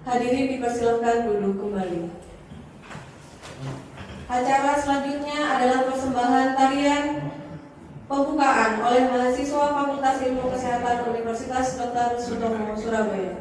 Hadirin dipersilakan duduk kembali. Acara selanjutnya adalah persembahan tarian pembukaan oleh mahasiswa Fakultas Ilmu Kesehatan Universitas Dr. Sutomo, Surabaya.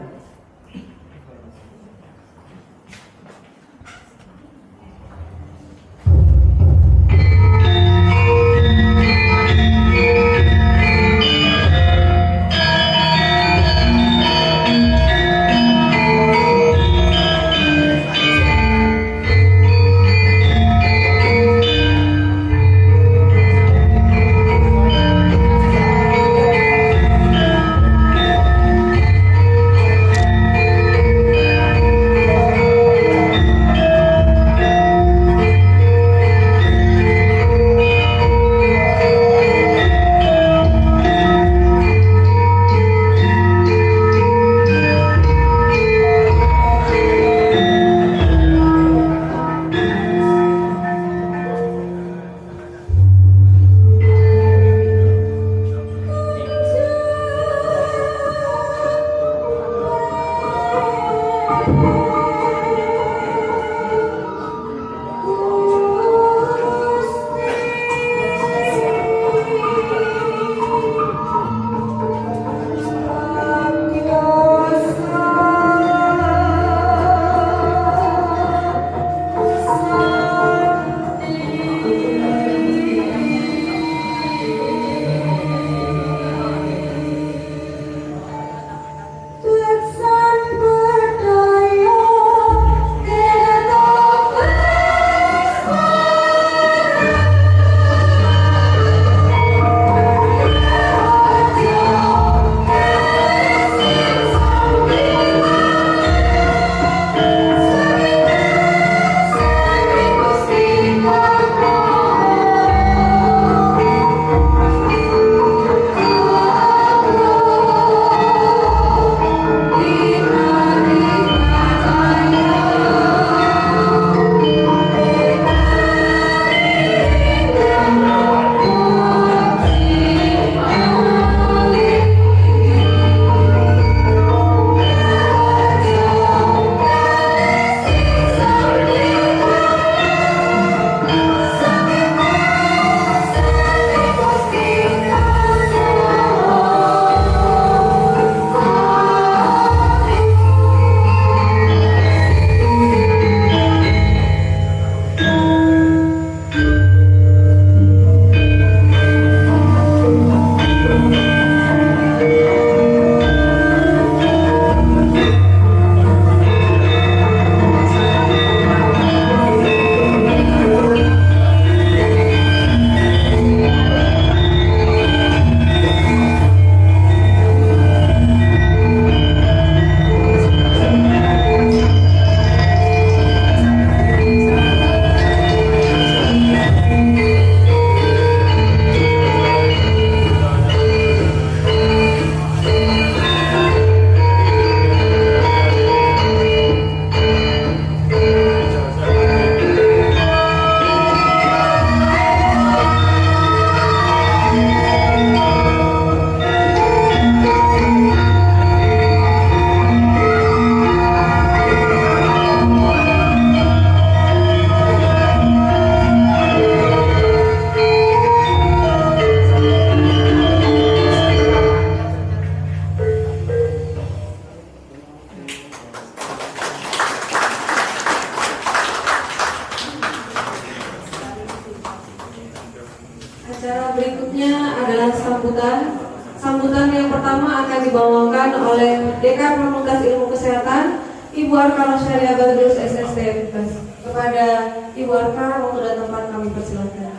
Acara berikutnya adalah sambutan yang pertama akan dibawakan oleh Dekan Fakultas Ilmu Kesehatan Ibu Arka Rosyaria Badrus SSD Bebas. Kepada Ibu Arka, waktu dan tempat kami persilakan.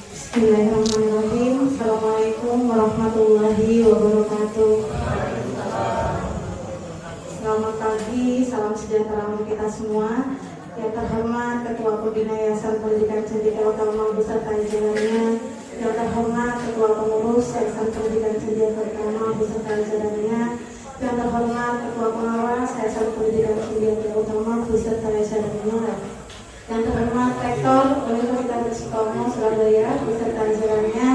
Bismillahirrahmanirrahim. Assalamualaikum warahmatullahi wabarakatuh. Selamat pagi, salam sejahtera untuk kita semua. Yang terhormat Ketua Pembina Yayasan Pendidikan Cendekia Utama beserta jajarannya, yang terhormat Ketua Pengurus Yayasan Pendidikan Cendekia Utama beserta jajarannya, yang terhormat Ketua Pengawas Yayasan Pendidikan Cendekia Utama beserta jajarannya, yang terhormat Rektor Universitas Sutomo Surabaya beserta jajarannya,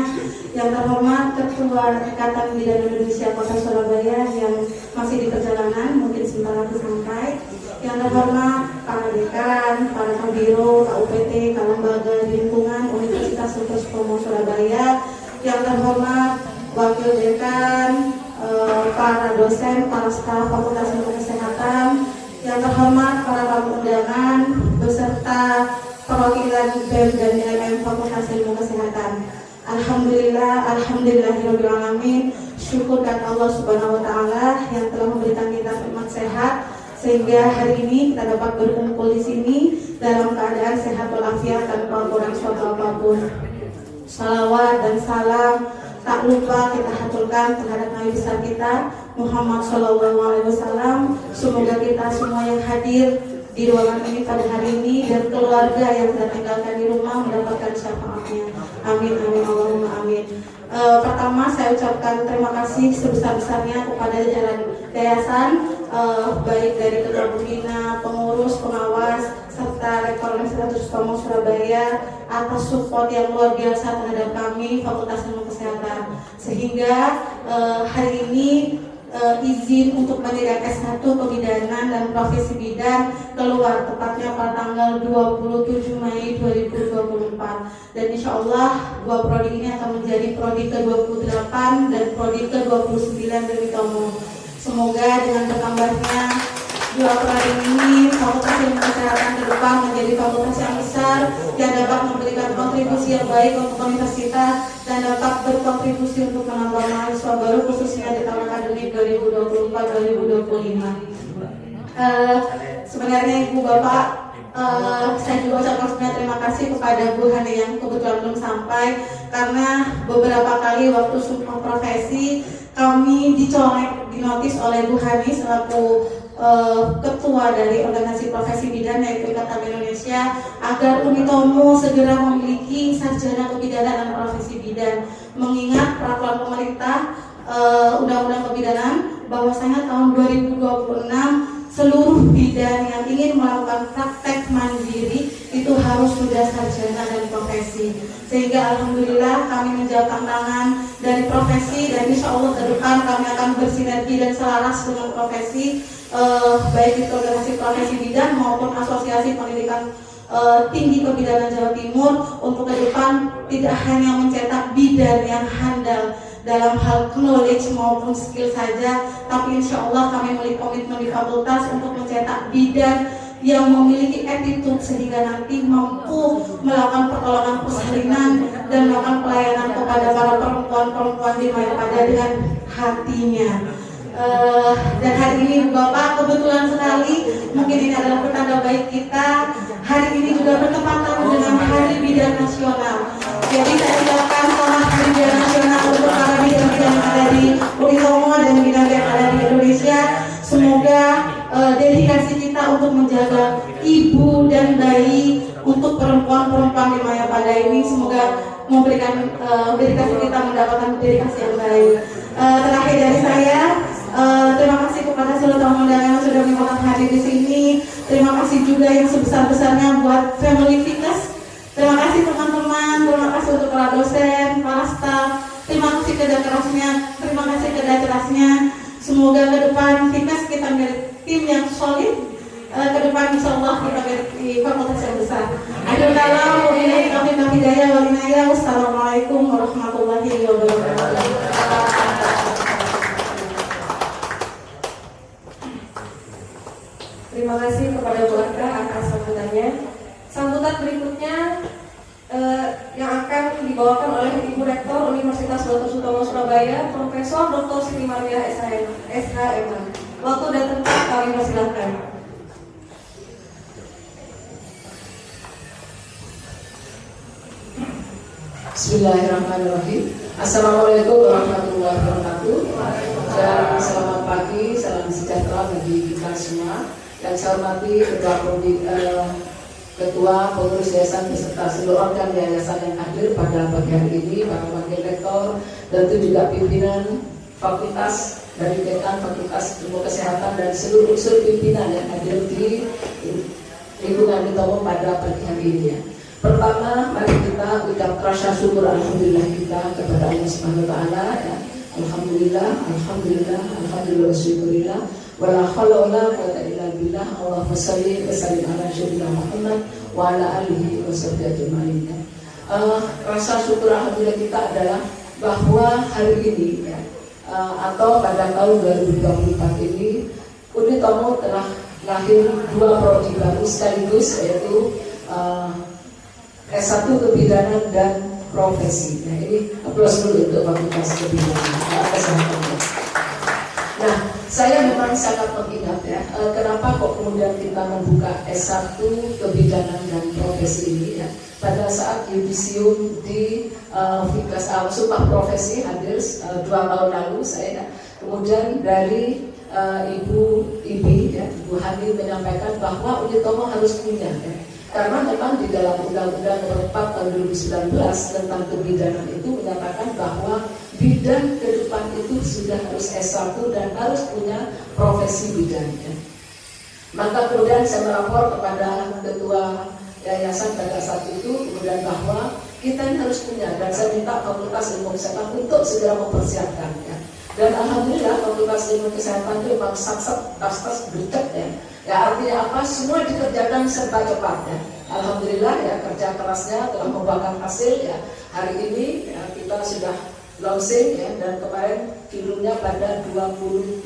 yang terhormat Ketua Ikatan Bidan Indonesia Kota Surabaya yang masih di perjalanan, mungkin sebentar lagi sampai, yang terhormat para dekan, para kabiro, KUPT, lembaga di lingkungan Universitas Sutomo Surabaya, yang terhormat wakil dekan, para dosen, para staf Fakultas Ilmu Kesehatan, yang terhormat para tamu undangan beserta perwakilan BEM dan IMM Fakultas Ilmu Kesehatan. Alhamdulillahirrahmanirrahim. Syukur kepada Allah Subhanahu wa Ta'ala yang telah memberikan kita nikmat sehat sehingga hari ini kita dapat berkumpul di sini dalam keadaan sehat walafiat tanpa kurang suatu apapun. Salawat dan salam tak lupa kita haturkan terhadap Nabi besar kita Muhammad SAW. Semoga kita semua yang hadir di ruangan ini pada hari ini dan keluarga yang sudah tinggalkan di rumah mendapatkan syafaatnya. Amin amin Allahumma amin. Pertama saya ucapkan terima kasih sebesar-besarnya kepada jajaran yayasan, baik dari ketua pembina, pengurus, pengawas, serta Rektor Universitas Sutomo Surabaya atas support yang luar biasa terhadap kami Fakultas Ilmu Kesehatan, sehingga hari ini izin untuk mendirikan S1 Kebidanan dan Profesi Bidan keluar tepatnya pada tanggal 27 Mei 2024, dan insya Allah dua prodi ini akan menjadi prodi ke-28 dan prodi ke-29 dari Tomo. Semoga dengan bertambahnya dua prodi ini Fakultas Ilmu Kesehatan ke depan menjadi fakultas yang besar yang dapat memberikan kontribusi yang baik untuk universitas dan dapat berkontribusi untuk menambah mahasiswa baru khususnya di tahun akademik 2024-2025. Sebenarnya Ibu Bapak, saya juga ucapkan terima kasih kepada Bu Hani yang kebetulan belum sampai, karena beberapa kali waktu sumpah profesi kami dicolek, dinotis oleh Bu Hani selaku ketua dari organisasi profesi bidan yaitu Ikatan Indonesia agar Unitomo segera memiliki sarjana kebidanan dan profesi bidan, mengingat peraturan pemerintah Undang-Undang Kebidanan bahwasanya tahun 2026 seluruh bidan yang ingin melakukan praktek mandiri itu harus sudah sarjana dan profesi, sehingga alhamdulillah kami menjawab tantangan dari profesi dan insya Allah ke depan kami akan bersinergi dan selaras dengan profesi, baik itu organisasi profesi bidan maupun asosiasi pendidikan tinggi kebidanan Jawa Timur, untuk ke depan tidak hanya mencetak bidan yang handal dalam hal knowledge maupun skill saja, tapi insya Allah kami memiliki komitmen di fakultas untuk mencetak bidan yang memiliki attitude sehingga nanti mampu melakukan pertolongan persalinan dan melakukan pelayanan kepada para perempuan-perempuan di Mayapada dengan hatinya. Dan hari ini Bapak kebetulan sekali, mungkin ini adalah pertanda baik kita, hari ini juga bertepatan dengan Hari Bidan Nasional. Jadi saya ucapkan selamat Hari Bidan Nasional untuk para bidan-bidan yang ada di Unitomo dan bidan yang ada di Indonesia. Semoga dedikasi kita untuk menjaga ibu dan bayi untuk perempuan-perempuan di Mayapada ini semoga memberikan dedikasi kita mendapatkan dedikasi yang baik. Terakhir dari saya, terima kasih kepada seluruh tamu undangan yang sudah menyempatkan hadir di sini. Terima kasih juga yang sebesar-besarnya buat Family Fitness. Terima kasih teman-teman, terima kasih untuk para dosen, para staf. Terima kasih kerja kerasnya, terima kasih kerja kerasnya. Semoga ke depan fitness kita menjadi tim yang solid. Ke depan insya Allah kita menjadi fakultas yang besar. Akhirul kalam, wabillahi taufiq wal hidayah wal inayah. Wassalamualaikum warahmatullahi wabarakatuh. Terima kasih kepada Bu Arka atas sambutannya. Sambutan berikutnya yang akan dibawakan oleh Ibu Rektor Universitas Dr. Sutomo Surabaya, Prof. Profesor Dr. Siti Maria SHM. Waktu dan tempat kami persilahkan. Bismillahirrahmanirrahim. Assalamualaikum warahmatullahi wabarakatuh. Dan selamat pagi, salam sejahtera bagi kita semua. Yang saya hormati Ketua Pengurus Yayasan beserta seluruh organ yayasan yang hadir pada pagi hari ini, para wakil rektor, tentu juga pimpinan fakultas dari dekan Fakultas Ilmu Kesehatan dan seluruh unsur pimpinan yang hadir di lingkungan kita pada pagi hari ini. Ya. Pertama, mari kita ucap rasa syukur alhamdulillah kita kepada Allah Subhanahu wa taala ya. Alhamdulillah syukurillah wala haula wala quwwata illa billah. Allahumma shalli wa sallim ala sayyidina Muhammad wa ala alihi wa sahbihi ajmain. Rasa syukur alhamdulillah kita adalah bahwa hari ini ya, atau pada tahun 2024 ini Unitomo telah lahir dua prodi baru sekaligus, yaitu S1 kebidanan dan profesi. Nah, ini aplaus dulu untuk fakultas kebidanan. Nah, saya memang sangat mengingat ya, kenapa kok kemudian kita membuka S1 kebidanan dan profesi ini ya. Pada saat yudisium di Sumpah Profesi hadir 2 tahun lalu saya, kemudian dari Ibu Ibi ya, Ibu Hani menyampaikan bahwa Unitomo harus punya ya. Karena memang di dalam Undang-Undang Nomor 4 Tahun 2019 tentang kebidanan itu menyatakan bahwa bidan ke depan itu sudah harus S1 dan harus punya profesi bidan. Ya. Maka kemudian saya melapor kepada Ketua Yayasan pada saat itu kemudian bahwa kita ini harus punya, dan saya minta Fakultas Ilmu Kesehatan untuk segera mempersiapkan. Ya. Dan alhamdulillah Fakultas Ilmu Kesehatan itu memang tas bercek ya. Ya artinya apa? Semua dikerjakan serba cepat ya. Alhamdulillah ya, kerja kerasnya telah membuahkan hasil ya. Hari ini ya, kita sudah launching ya, dan kemarin filmnya pada 27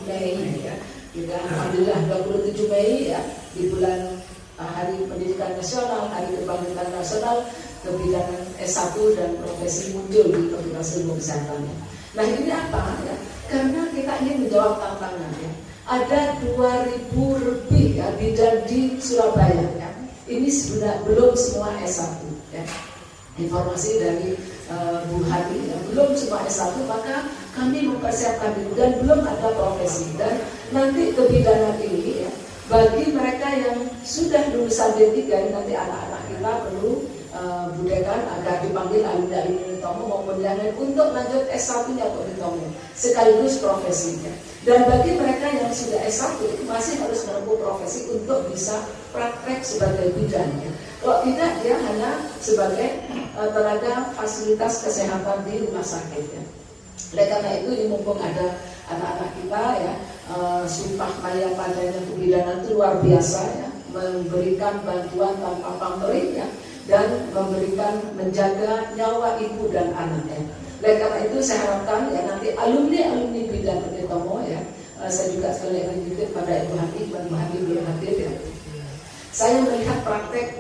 Mei ya. Kita alhamdulillah 27 Mei ya, di bulan Hari Pendidikan Nasional, Hari Kebangkitan Nasional, kebidanan S1 dan profesi muncul di Fakultas Ilmu Kesehatan ya. Nah ini apa ya? Karena kita ingin menjawab tantangan ya. Ada 2.000 lebih ya bidan di Surabaya ya. Ini sudah belum semua S1 ya. Informasi dari Bu Hani ya, belum semua S1, maka kami mempersiapkan diri dan belum ada profesi. Dan nanti kebidanan ini ya, bagi mereka yang sudah lulusan D3, nanti anak-anak kita perlu budekan agar dipanggil alumni Unitomo maupun yang lain untuk lanjut S1-nya Unitomo sekaligus profesinya. Dan bagi mereka yang sudah S1 itu masih harus menempuh profesi untuk bisa praktek sebagai bidannya. Kalau tidak, dia hanya sebagai tenaga fasilitas kesehatan di rumah sakit ya. Oleh karena itu, ini mumpung ada anak-anak kita ya, sumpah maya padanya kebidanan itu luar biasa ya, memberikan bantuan tanpa pamrih ya, dan memberikan menjaga nyawa ibu dan anaknya. Oleh karena itu saya harapkan ya nanti alumni bidan Unitomo ya, saya juga sekali lagi pada Ibu Hani belum hadir ya. Saya melihat praktek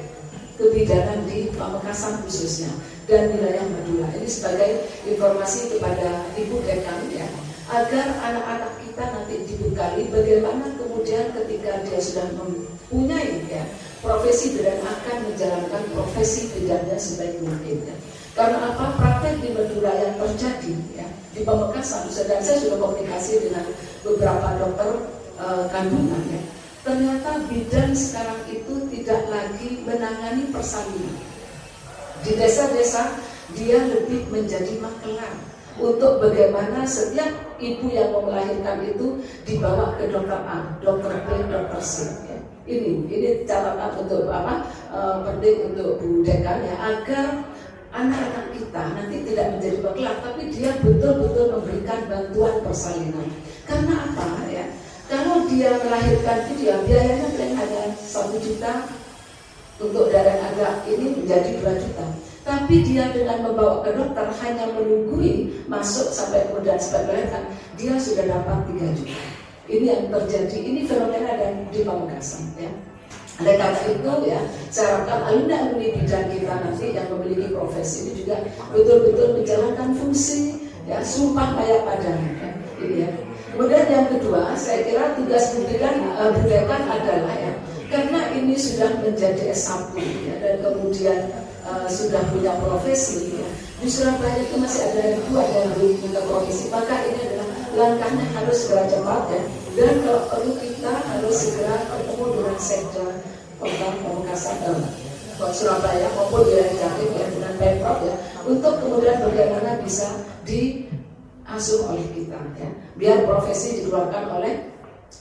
kebidanan di Pamekasan khususnya dan wilayah Madura. Ini sebagai informasi kepada Ibu Dekan ya, agar anak-anak kita nanti dibekali bagaimana kemudian ketika dia sudah mempunyai ya, profesi bidan akan menjalankan profesi bidannya sebaik mungkin ya. Karena apa? Praktek di Madura yang terjadi ya, di Pamekasan, dan saya sudah komunikasi dengan beberapa dokter kandungan ya. Ternyata bidan sekarang itu tidak lagi menangani persalinan. Di desa-desa dia lebih menjadi makelar untuk bagaimana setiap ibu yang mau melahirkan itu dibawa ke dokter A, dokter B, dokter C ya. Ini catatan untuk apa? Penting untuk Bu Dekan ya, agar anak-anak kita nanti tidak menjadi makelar, tapi dia betul-betul memberikan bantuan persalinan. Karena apa ya? Kalau dia melahirkan itu ya biayanya hanya 1 juta untuk darah agak ini menjadi 2 juta. Tapi dia dengan membawa ke dokter hanya menunggui masuk sampai kemudian sampai melahirkan, dia sudah dapat 3 juta. Ini yang terjadi, ini fenomena dan di Pamekasan ya. Oleh karena itu ya, saya harapkan alumni bidan kita nanti yang memiliki profesi ini juga betul-betul menjalankan fungsi ya, sumpah layak padangan ya, ini ya. Kemudian yang kedua, saya kira tugas budekan adalah ya, karena ini sudah menjadi S1 ya, dan kemudian sudah punya profesi ya. Di Surabaya itu masih ada yang belum punya profesi, maka ini adalah langkahnya harus segera cepat ya. Dan kalau perlu kita harus segera ketemu dengan sektor pemekasan Surabaya maupun wilayah Jatim ya, dengan Pemprov ya, untuk kemudian bagaimana bisa diasuh oleh kita ya, biar profesi dikeluarkan oleh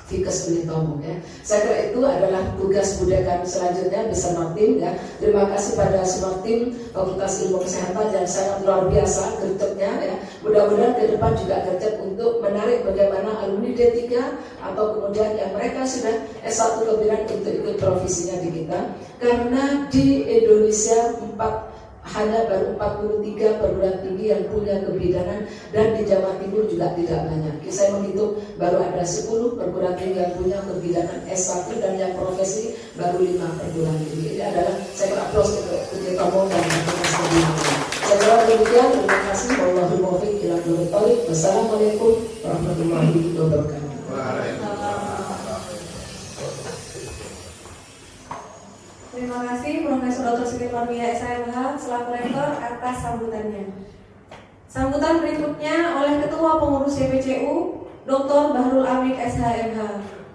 Fikes Unitomo ya. Saya kira itu adalah tugas budekan selanjutnya bersama tim ya. Terima kasih pada semua tim Fakultas Ilmu Kesehatan yang sangat luar biasa gercepnya ya. Mudah-mudahan ke depan juga gercep untuk menarik bagaimana alumni D3 atau kemudian yang mereka sudah S1 kebidanan untuk ikut profesinya di kita. Karena di Indonesia hanya baru 43 perguruan tinggi yang punya kebidanan, dan di Jawa Timur juga tidak banyak. Saya menghitung baru ada 10 perguruan tinggi yang punya kebidanan S1, dan yang profesi baru 5 perguruan tinggi. Ini adalah saya kira aplaus untuk Unitomo dan Fakultas Ilmu. Saya kira demikian. Terima kasih. Wallahul muwaffiq ila aqwamit thoriq. Wassalamualaikum warahmatullahi wabarakatuh. Terima kasih Profesor Dr. Siti Marmia SHMH selaku rektor atas sambutannya. Sambutan berikutnya oleh Ketua Pengurus YPCU Dr. Bahrul Amik SHMH.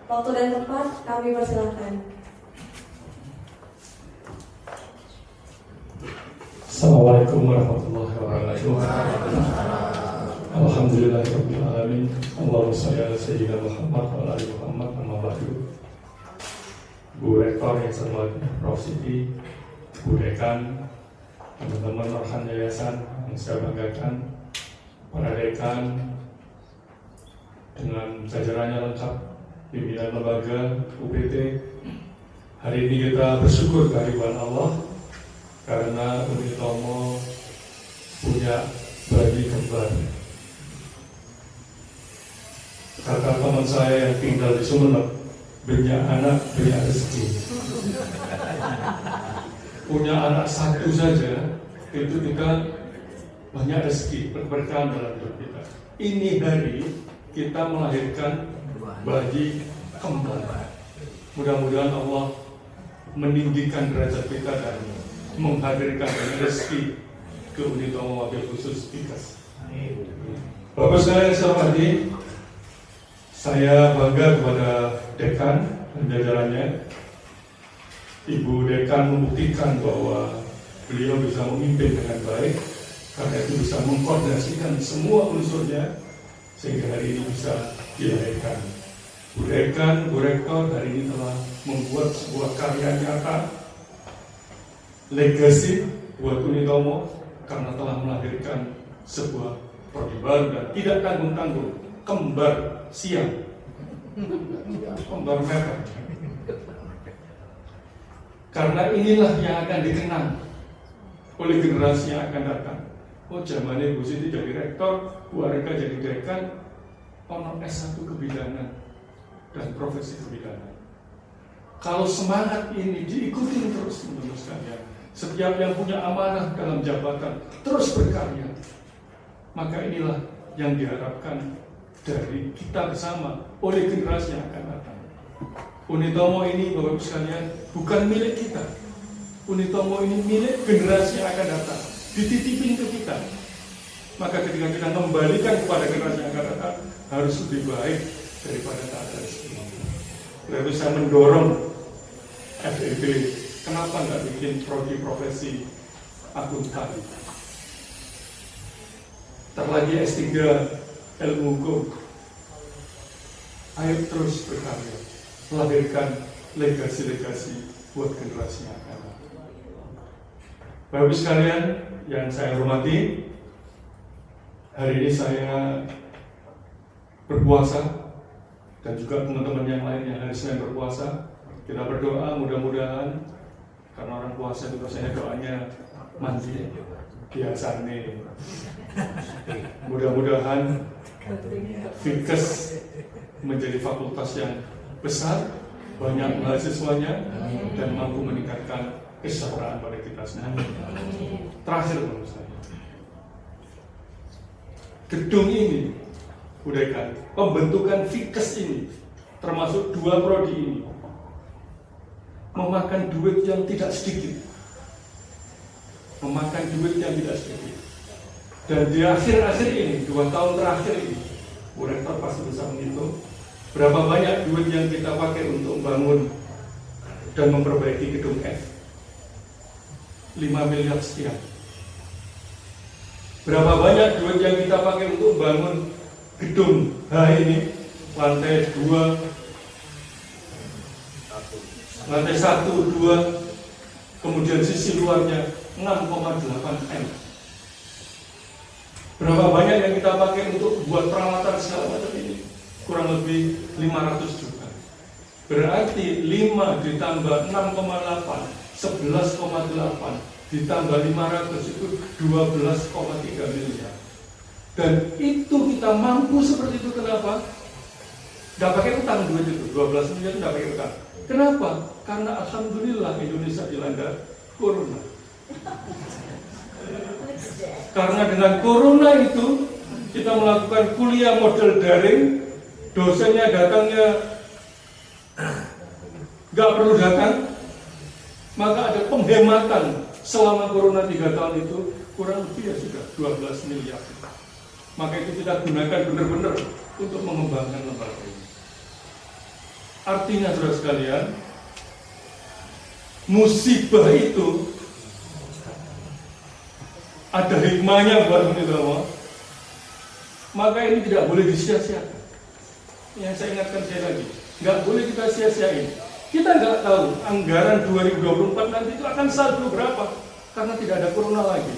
Waktu dan tempat kami persilahkan. Assalamualaikum warahmatullahi wabarakatuh. Alhamdulillahirabbil alamin. Allahumma shalli ala sayyidina Muhammad wa ala ali Muhammad. Amma ba'du. Bu Rektor yang saya hormati, Prof. Siti, Bu Dekan, teman-teman rekan yayasan yang saya banggakan, para dekan dengan jajarannya lengkap, pimpinan lembaga UPT. Hari ini kita bersyukur kehadiran Allah karena Unitomo punya bayi kembar. Kata teman saya yang tinggal di Sumeneb, banyak anak, banyak rezeki. Punya anak satu saja, itu kita banyak rezeki, berberkahan dalam hidup kita. Ini hari kita melahirkan bayi kembar. Mudah-mudahan Allah meninggikan derajat kita dan menghadirkan rezeki ke Unitomo Wabil Khusus Fikes. Bapak sekalian saya hormati, saya bangga kepada dekan dan jajarannya. Ibu dekan membuktikan bahwa beliau bisa memimpin dengan baik, karena itu bisa mengkoordinasikan semua unsurnya sehingga hari ini bisa dilahirkan. Bu dekan, Bu rektor hari ini telah membuat sebuah karya nyata, legasi buat Unitomo, karena telah melahirkan sebuah prodi baru dan tidak tanggung-tanggung, kembar siang, kembar merah. Karena inilah yang akan dikenang oleh generasi yang akan datang. Oh, zamannya Bu Siti jadi rektor, Bu Arika jadi dekan, ono S1 kebidanan dan profesi kebidanan. Kalau semangat ini diikuti terus menerus kalian, setiap yang punya amanah dalam jabatan terus berkarya, maka inilah yang diharapkan dari kita bersama oleh generasi yang akan datang. Unitomo ini, Bapak Ibu sekalian, bukan milik kita. Unitomo ini milik generasi yang akan datang, dititipin ke kita. Maka ketika kita kembalikan kepada generasi yang akan datang, harus lebih baik daripada tak ada rezeki. Lalu saya mendorong FEB, kenapa nggak bikin prodi profesi akuntan? Terlagi S3 ilmu hukum. Ayo terus berkarya, melahirkan legasi-legasi buat generasi yang akan datang. Bapak Ibu sekalian yang saya hormati, hari ini saya berpuasa dan juga teman-teman yang lain yang hari Senin berpuasa. Kita berdoa mudah-mudahan, karena orang puasa itu biasanya doanya mandi biasanya. Mudah-mudahan Fikes menjadi fakultas yang besar, banyak mahasiswanya, dan mampu meningkatkan kesejahteraan pada kita semua. Terakhir menurut saya, gedung ini, budaya, pembentukan Fikes ini, termasuk 2 prodi ini, memakan duit yang tidak sedikit. Memakan duit yang tidak sedikit. Dan di akhir-akhir ini, 2 tahun terakhir ini, Bu Rektor pasti bisa menghitung berapa banyak duit yang kita pakai untuk membangun dan memperbaiki gedung F. 5 miliar sekian. Berapa banyak duit yang kita pakai untuk membangun gedung H ini, lantai 2, lantai 1, 2, kemudian sisi luarnya 6,8 M. Berapa banyak yang kita pakai untuk buat peralatan segala macam ini? Kurang lebih 500 juta. Berarti 5 ditambah 6,8, 11,8 ditambah 500 itu 12,3 miliar. Dan itu kita mampu seperti itu, kenapa? Nggak pakai utang duit itu, 12 miliar itu nggak pakai utang. Kenapa? Karena alhamdulillah Indonesia dilanda corona. Karena dengan corona itu kita melakukan kuliah model daring, dosennya datangnya nggak perlu datang, maka ada penghematan selama corona 3 tahun itu kurang lebih ya sudah 12 miliar. Maka itu kita gunakan benar-benar untuk mengembangkan lembaga ini. Artinya saudara sekalian, musibah itu ada hikmahnya buat Unitomo, maka ini tidak boleh disia-siakan. Yang saya ingatkan sekali lagi, nggak boleh kita sia-siain. Kita nggak tahu anggaran 2024 nanti itu akan saldo berapa, karena tidak ada corona lagi.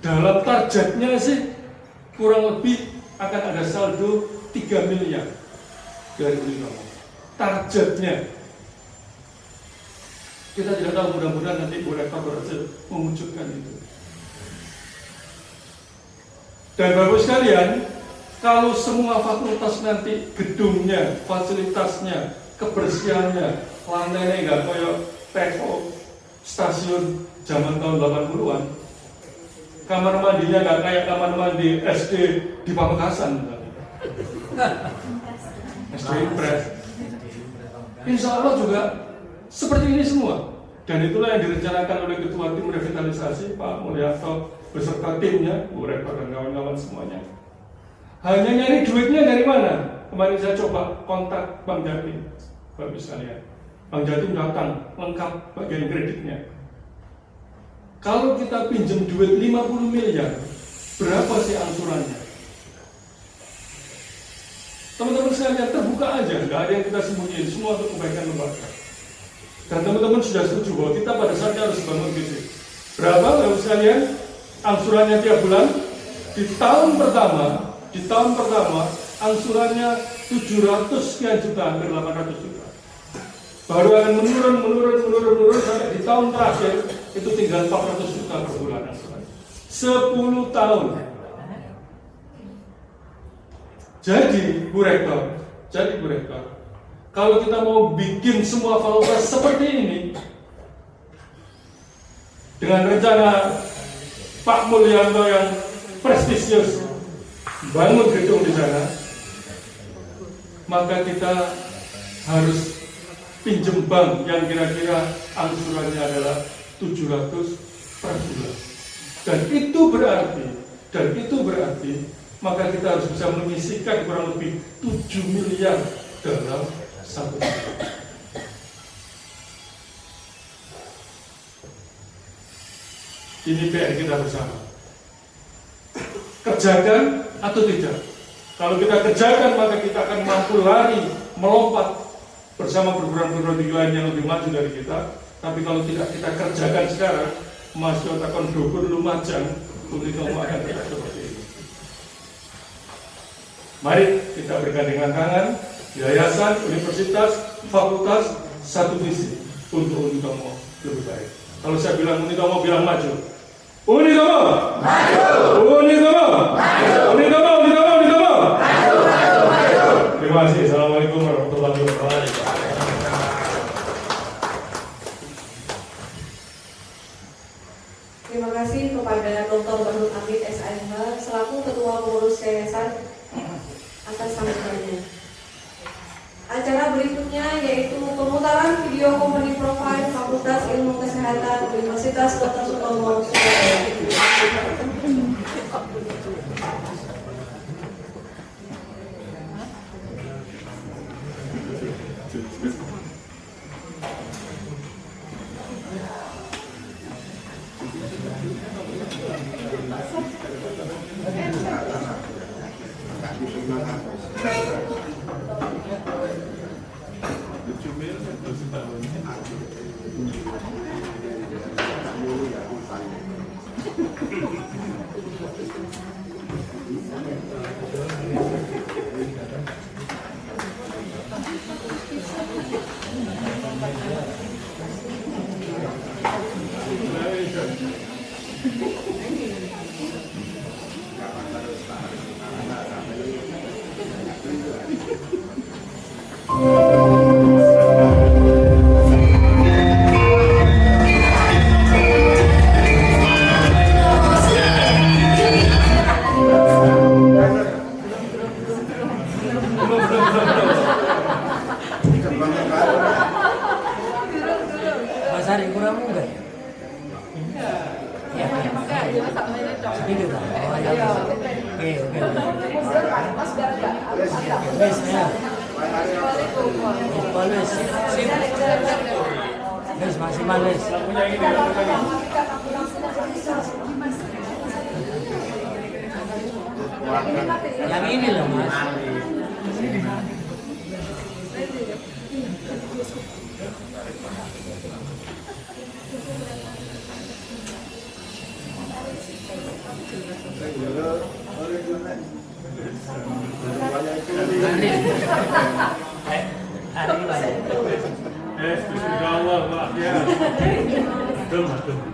Dalam targetnya sih kurang lebih akan ada saldo 3 miliar dari Unitomo. Targetnya. Kita tidak tahu, mudah-mudahan nanti Bu Rektor berhasil mewujudkan itu. Dan Bapak sekalian, kalau semua fakultas nanti gedungnya, fasilitasnya, kebersihannya, lantainya nggak kayak teko stasiun zaman tahun 80-an, kamar mandinya nggak kayak kamar mandi SD di Pamekasan, SD Impres. Insya Allah juga seperti ini semua. Dan itulah yang direncanakan oleh Ketua Tim Revitalisasi Pak Mulyanto beserta timnya, Bu Rektor dan kawan-kawan semuanya. Hanya nyari duitnya dari mana? Kemarin saya coba kontak Bang Jatim, Bapak sekalian. Bang Jatim datang lengkap bagian kreditnya. Kalau kita pinjam duit 50 miliar, berapa sih angsurannya? Teman-teman sekalian, terbuka aja, nggak ada yang kita sembunyiin, semua untuk kebaikan lembaga. Dan teman-teman sudah setuju bahwa kita pada saatnya harus bangun fisik. Berapa Bapak sekalian? Angsurannya tiap bulan? Di tahun pertama angsurannya 700 sekian juta, hampir 800 juta. Baru akan menurun sampai di tahun terakhir itu tinggal 400 juta per bulan angsuran. 10 tahun. Jadi Bu Rektor, kalau kita mau bikin semua fakultas seperti ini dengan rencana Pak Mulyanto yang prestisius bangun gedung di sana, maka kita harus pinjem bank yang kira-kira angsurannya adalah 700 per bulan. Dan itu berarti maka kita harus bisa menyisihkan kurang lebih 7 miliar dalam 1 tahun. Ini PR kita bersama. Kerjakan atau tidak? Kalau kita kerjakan, maka kita akan mampu lari, melompat bersama perguruan-perguruan tinggi lain yang lebih maju dari kita. Tapi kalau tidak kita kerjakan sekarang, masih otakon dukun lumajang, Unitomo akan tidak seperti ini. Mari kita bergandengan tangan, yayasan, universitas, fakultas, satu visi untuk Unitomo lebih baik. Kalau saya bilang Unitomo, bilang maju. Unitomo! Maju! Unitomo! Maju! Unitomo! Unitomo! Unitomo! Maju! Maju! Maju! Terima kasih. Assalamualaikum warahmatullahi wabarakatuh. Terima kasih kepada Dr. Ketua Pengurus Yayasan atas sambutannya. Acara berikutnya yaitu pemutaran video company profile Fakultas Ilmu Kesehatan Universitas Dr. Sutomo Surabaya. Mas Ari kurang enggak? Ya, sedikit lah. Oh ya. Oke. Wes ya. Wes. Sip. Wes maksimal wes. Yang ini loh Mas. Bismillah, Pak. Ya. Betul.